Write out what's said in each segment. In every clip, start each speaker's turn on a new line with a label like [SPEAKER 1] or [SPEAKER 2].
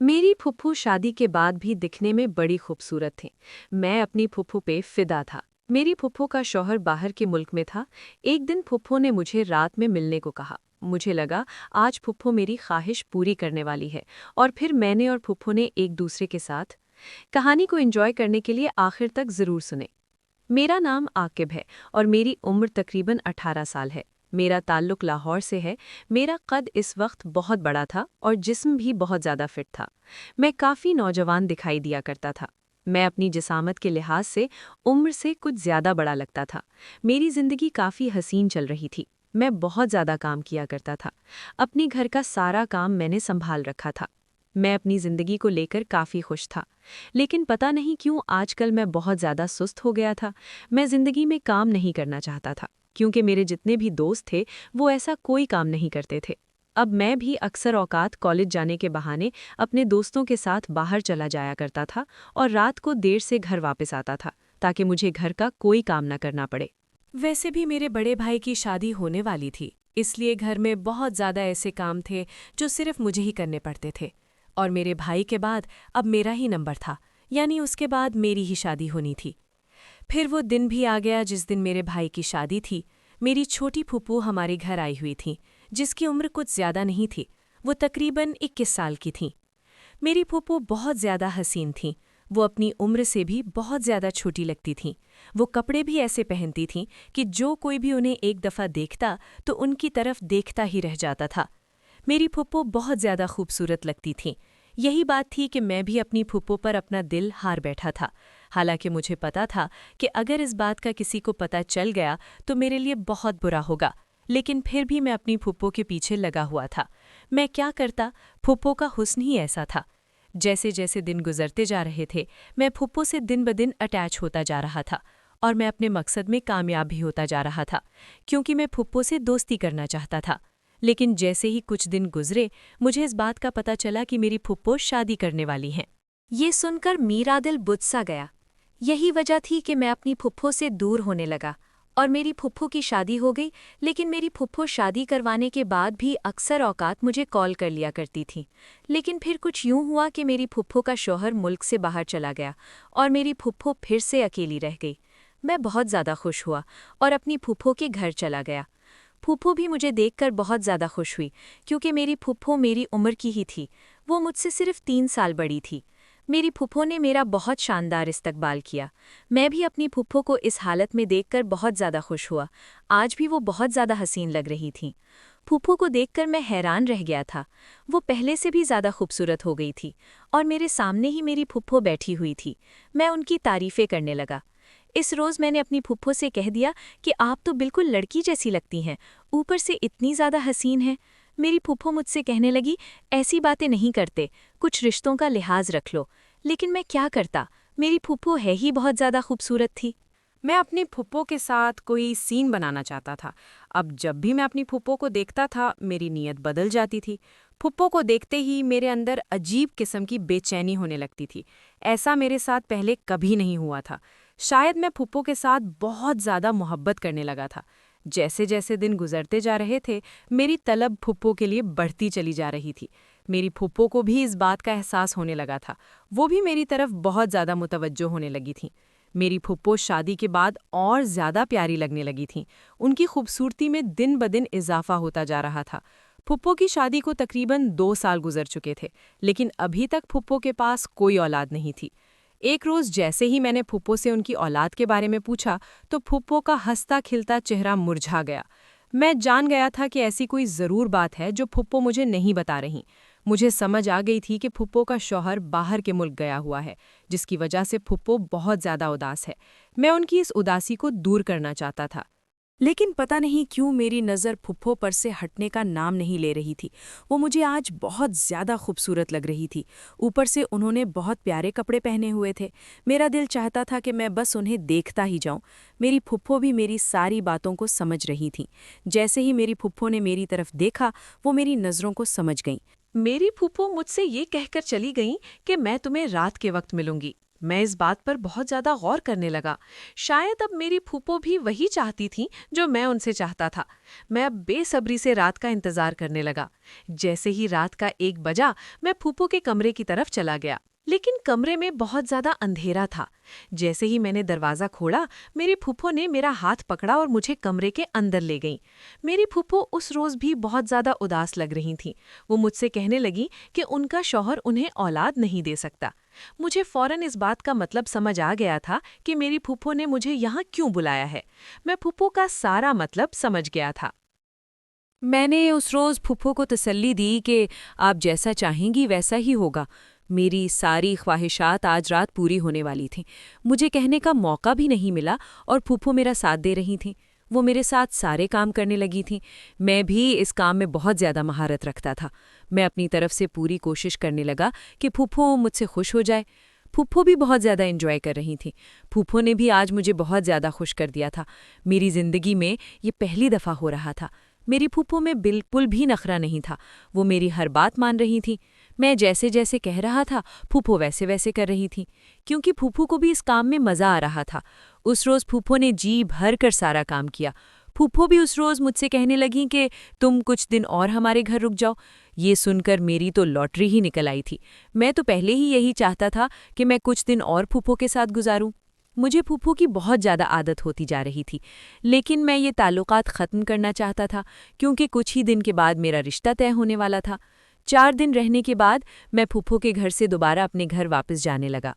[SPEAKER 1] मेरी फुफ्फू शादी के बाद भी दिखने में बड़ी खूबसूरत थी। मैं अपनी फुफ्फू पे फिदा था। मेरी फुफ्फू का शौहर बाहर के मुल्क में था। एक दिन फुफ्फू ने मुझे रात में मिलने को कहा। मुझे लगा आज फुफ्फू मेरी ख्वाहिश पूरी करने वाली है। और फिर मैंने और फुफ्फू ने एक दूसरे के साथ कहानी को एंजॉय करने के लिए आखिर तक जरूर सुने। मेरा नाम आकिब है और मेरी उम्र तकरीबन 18 साल है। मेरा ताल्लुक लाहौर से है। मेरा कद इस वक्त बहुत बड़ा था और जिस्म भी बहुत ज़्यादा फिट था। मैं काफ़ी नौजवान दिखाई दिया करता था। मैं अपनी जिसामत के लिहाज से उम्र से कुछ ज़्यादा बड़ा लगता था। मेरी ज़िंदगी काफ़ी हसीन चल रही थी। मैं बहुत ज़्यादा काम किया करता था। अपनी घर का सारा काम मैंने संभाल रखा था। मैं अपनी ज़िंदगी को लेकर काफ़ी खुश था। लेकिन पता नहीं क्यों आजकल मैं बहुत ज़्यादा सुस्त हो गया था। मैं ज़िंदगी में काम नहीं करना चाहता था, क्योंकि मेरे जितने भी दोस्त थे वो ऐसा कोई काम नहीं करते थे। अब मैं भी अक्सर औकात कॉलेज जाने के बहाने अपने दोस्तों के साथ बाहर चला जाया करता था और रात को देर से घर वापस आता था, ताकि मुझे घर का कोई काम न करना पड़े।
[SPEAKER 2] वैसे भी मेरे बड़े भाई की शादी होने वाली थी, इसलिए घर में बहुत ज़्यादा ऐसे काम थे जो सिर्फ मुझे ही करने पड़ते थे। और मेरे भाई के बाद अब मेरा ही नंबर था, यानी उसके बाद मेरी ही शादी होनी थी। फिर वो दिन भी आ गया जिस दिन मेरे भाई की शादी थी। मेरी छोटी फूफू हमारे घर आई हुई थी, जिसकी उम्र कुछ ज़्यादा नहीं थी। वो तकरीबन 21 साल की थीं। मेरी फूफू बहुत ज़्यादा हसीन थीं। वो अपनी उम्र से भी बहुत ज़्यादा छोटी लगती थीं। वो कपड़े भी ऐसे पहनती थीं कि जो कोई भी उन्हें एक दफ़ा देखता तो उनकी तरफ देखता ही रह जाता था। मेरी फूफू बहुत ज़्यादा खूबसूरत लगती थीं। यही बात थी कि मैं भी अपनी फूफू पर अपना दिल हार बैठा था। हालांकि मुझे पता था कि अगर इस बात का किसी को पता चल गया तो मेरे लिए बहुत बुरा होगा। लेकिन फिर भी मैं अपनी फूफू के पीछे लगा हुआ था। मैं क्या करता, फूफू का हुस्न ही ऐसा था। जैसे जैसे दिन गुजरते जा रहे थे, मैं फूफू से दिन ब दिन अटैच होता जा रहा था और मैं अपने मकसद में कामयाब भी होता जा रहा था, क्योंकि मैं फूफू से दोस्ती करना चाहता था। लेकिन जैसे ही कुछ दिन गुजरे, मुझे इस बात का पता चला कि मेरी फूफू शादी करने वाली हैं। ये सुनकर मेरा दिल बुझ सा गया। यही वजह थी कि मैं अपनी फुफ्फो से दूर होने लगा और मेरी फुफ्फो की शादी हो गई। लेकिन मेरी फुफ्फो शादी करवाने के बाद भी अक्सर औकात मुझे कॉल कर लिया करती थी। लेकिन फिर कुछ यूं हुआ कि मेरी फुफ्फो का शौहर मुल्क से बाहर चला गया और मेरी फुफ्फो फिर से अकेली रह गई। मैं बहुत ज़्यादा खुश हुआ और अपनी फुफ्फो के घर चला गया। फूफो भी मुझे देखकर बहुत ज़्यादा खुश हुई, क्योंकि मेरी फूफो मेरी उम्र की ही थी। वो मुझसे सिर्फ 3 साल बड़ी थी। मेरी फूफो ने मेरा बहुत शानदार इस्तकबाल किया। मैं भी अपनी फूफो को इस हालत में देखकर बहुत ज़्यादा खुश हुआ। आज भी वो बहुत ज़्यादा हसीन लग रही थीं। फूफो को देखकर मैं हैरान रह गया था। वो पहले से भी ज़्यादा खूबसूरत हो गई थी और मेरे सामने ही मेरी फूफो बैठी हुई थी। मैं उनकी तारीफ़ें करने लगा। इस रोज़ मैंने अपनी फूफो से कह दिया कि आप तो बिल्कुल लड़की जैसी लगती हैं, ऊपर से इतनी ज़्यादा हसीन हैं। मेरी फूफो मुझसे कहने लगी, ऐसी बातें नहीं करते, कुछ रिश्तों का लिहाज रख लो। लेकिन मैं क्या करता, मेरी फूफो है ही बहुत ज़्यादा खूबसूरत थी।
[SPEAKER 1] मैं अपनी फुप्पो के साथ कोई सीन बनाना चाहता था। अब जब भी मैं अपनी फुप्पो को देखता था, मेरी नीयत बदल जाती थी। फुप्पो को देखते ही मेरे अंदर अजीब किस्म की बेचैनी होने लगती थी। ऐसा मेरे साथ पहले कभी नहीं हुआ था। शायद मैं फुप्पो के साथ बहुत ज़्यादा मोहब्बत करने लगा था। जैसे जैसे दिन गुजरते जा रहे थे, मेरी तलब फुप्पो के लिए बढ़ती चली जा रही थी। मेरी फुप्पो को भी इस बात का एहसास होने लगा था। वो भी मेरी तरफ बहुत ज़्यादा मुतवज्जो होने लगी थी। मेरी फुप्पो शादी के बाद और ज़्यादा प्यारी लगने लगी थीं। उनकी खूबसूरती में दिन ब दिन इजाफा होता जा रहा था। फुप्पो की शादी को तकरीबन 2 साल गुजर चुके थे, लेकिन अभी तक फुप्पो के पास कोई औलाद नहीं थी। एक रोज़ जैसे ही मैंने फुप्पो से उनकी औलाद के बारे में पूछा, तो फुप्पो का हंसता खिलता चेहरा मुरझा गया। मैं जान गया था कि ऐसी कोई ज़रूर बात है जो फुप्पो मुझे नहीं बता रही। मुझे समझ आ गई थी कि फुप्पो का शौहर बाहर के मुल्क गया हुआ है, जिसकी वजह से फुप्पो बहुत ज़्यादा उदास है। मैं उनकी इस उदासी को दूर करना चाहता था।
[SPEAKER 2] लेकिन पता नहीं क्यों मेरी नज़र फुफ्फो पर से हटने का नाम नहीं ले रही थी। वो मुझे आज बहुत ज़्यादा खूबसूरत लग रही थी। ऊपर से उन्होंने बहुत प्यारे कपड़े पहने हुए थे। मेरा दिल चाहता था कि मैं बस उन्हें देखता ही जाऊं। मेरी फुफ्फो भी मेरी सारी बातों को समझ रही थीं। जैसे ही मेरी फुफ्फो ने मेरी तरफ देखा, वो मेरी नज़रों को समझ गईं।
[SPEAKER 1] मेरी फूफो मुझसे ये कहकर चली गईं कि मैं तुम्हें रात के वक्त मिलूंगी। मैं इस बात पर बहुत ज़्यादा गौर करने लगा। शायद अब मेरी फूफो भी वही चाहती थी जो मैं उनसे चाहता था। मैं अब बेसब्री से रात का इंतज़ार करने लगा। जैसे ही रात का 1 बजा, मैं फूफो के कमरे की तरफ चला गया। लेकिन कमरे में बहुत ज़्यादा अंधेरा था। जैसे ही मैंने दरवाज़ा खोला, मेरी फूफो ने मेरा हाथ पकड़ा और मुझे कमरे के अंदर ले गई। मेरी फूफो उस रोज़ भी बहुत ज़्यादा उदास लग रही थीं। वो मुझसे कहने लगी कि उनका शौहर उन्हें औलाद नहीं दे सकता। मुझे फ़ौरन इस बात का मतलब समझ आ गया था कि मेरी फूफो ने मुझे यहाँ क्यों बुलाया है। मैं फूफो का सारा मतलब समझ गया था।
[SPEAKER 2] मैंने उस रोज़ फूफो को तसल्ली दी कि आप जैसा चाहेंगी वैसा ही होगा। मेरी सारी ख्वाहिशात आज रात पूरी होने वाली थीं। मुझे कहने का मौका भी नहीं मिला और फूफो मेरा साथ दे रही थीं। वो मेरे साथ सारे काम करने लगी थीं। मैं भी इस काम में बहुत ज़्यादा महारत रखता था। मैं अपनी तरफ से पूरी कोशिश करने लगा कि फूफो मुझसे खुश हो जाए। फूफो भी बहुत ज़्यादा एंजॉय कर रही थीं। फूफो ने भी आज मुझे बहुत ज़्यादा खुश कर दिया था। मेरी ज़िंदगी में ये पहली दफ़ा हो रहा था। मेरी फूफो में बिल्कुल भी नखरा नहीं था। वो मेरी हर बात मान रही थी। मैं जैसे जैसे कह रहा था, फूफो वैसे वैसे कर रही थी, क्योंकि फूफो को भी इस काम में मज़ा आ रहा था। उस रोज़ फूफो ने जी भर कर सारा काम किया। फूफो भी उस रोज़ मुझसे कहने लगीं कि तुम कुछ दिन और हमारे घर रुक जाओ। ये सुनकर मेरी तो लॉटरी ही निकल आई थी। मैं तो पहले ही यही चाहता था कि मैं कुछ दिन और फूफो के साथ गुजारूं। मुझे फूफो की बहुत ज़्यादा आदत होती जा रही थी, लेकिन मैं ये ताल्लुकात ख़त्म करना चाहता था, क्योंकि कुछ ही दिन के बाद मेरा रिश्ता तय होने वाला था। 4 दिन रहने के बाद मैं फूफो के घर से दोबारा अपने घर वापस जाने लगा।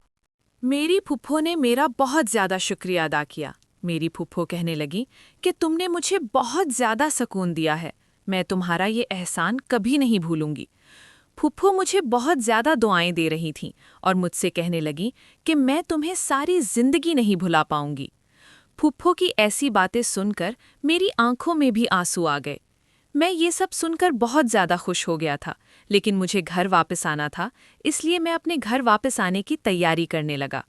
[SPEAKER 1] मेरी फूफो ने मेरा बहुत ज़्यादा शुक्रिया अदा किया। मेरी फूफो कहने लगी कि तुमने मुझे बहुत ज़्यादा सुकून दिया है। मैं तुम्हारा ये एहसान कभी नहीं भूलूंगी। फूफो मुझे बहुत ज़्यादा दुआएं दे रही थीं और मुझसे कहने लगी कि मैं तुम्हें सारी ज़िंदगी नहीं भुला पाऊंगी। फूफो की ऐसी बातें सुनकर मेरी आंखों में भी आंसू आ गए। मैं ये सब सुनकर बहुत ज़्यादा खुश हो गया था, लेकिन मुझे घर वापस आना था, इसलिए मैं अपने घर वापस आने की तैयारी करने लगा।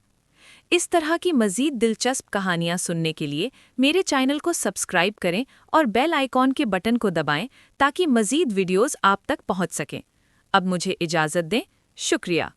[SPEAKER 1] इस तरह की मज़ीद दिलचस्प कहानियाँ सुनने के लिए मेरे चैनल को सब्सक्राइब करें और बेल आइकॉन के बटन को दबाएं ताकि मज़ीद वीडियोज़ आप तक पहुँच सकें। अब मुझे इजाज़त दें। शुक्रिया।